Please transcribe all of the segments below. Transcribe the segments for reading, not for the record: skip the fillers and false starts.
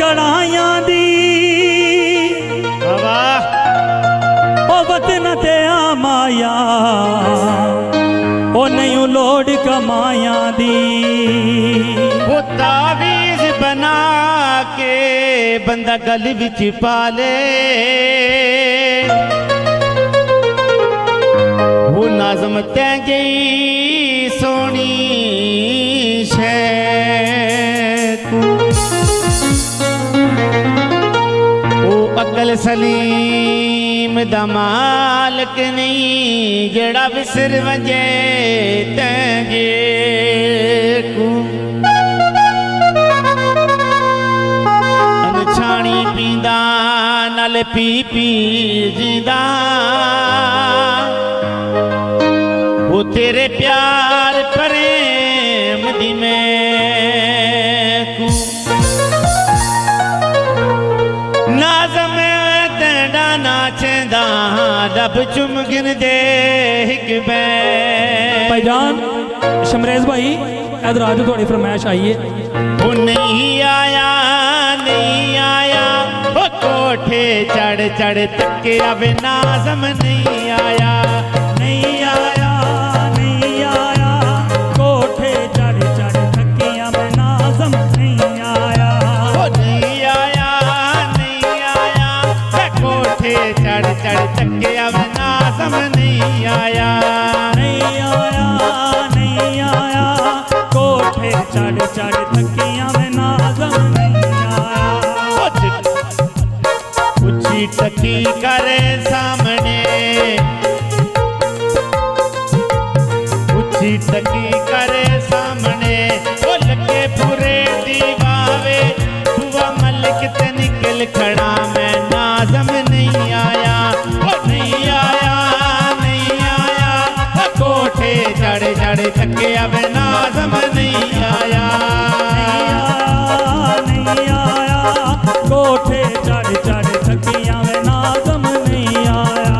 कड़ाइया दी ओ वतन ते माया ओ नहीं लोड़ कमाया दी। वो तावीज बना के बंदा गल विच पाले, वो नाज़म तैं गई सोनी शै तू, वो अकल सलीम दा मालक नहीं जड़ा विसर वजे तैं गे को। अनछाणी पींदा नाल पी पी जींदा, वो तेरे प्यार प्रेम दी मैं नाज़म तेड़ा नाचदा रब चुमगिन दे हिक बैं। भाईजान शमरेज भाई इधर आज थोड़ी फरमाइश आई है। वो नहीं आया वो कोठे चढ़ चढ़ तके अब नाज़म नहीं आया नहीं आया नहीं आया कोठे चढ़ चढ़ थके अब नाज़म नहीं आया। वो नहीं आया कोठे चढ़ चढ़ तके अब नाज़म नहीं आया नहीं आया नहीं आया कोठे चढ़ चढ़ थके अब नाज़म नहीं आया। उची टकी करे सामने, उची टकी करे सामने, वो लगे पूरे दीवावे हुआ मलिक ते निकल खड़ा मैं नाज़म नहीं आया वो नहीं आया कोठे चढ़ चढ़ थके अब नाज़म नहीं आया नहीं आया कोठे चढ़ चढ़ थकिया में नाज़म नहीं आया।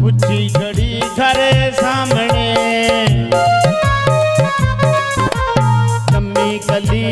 उच्ची घड़ी घर सामने, लम्मी गली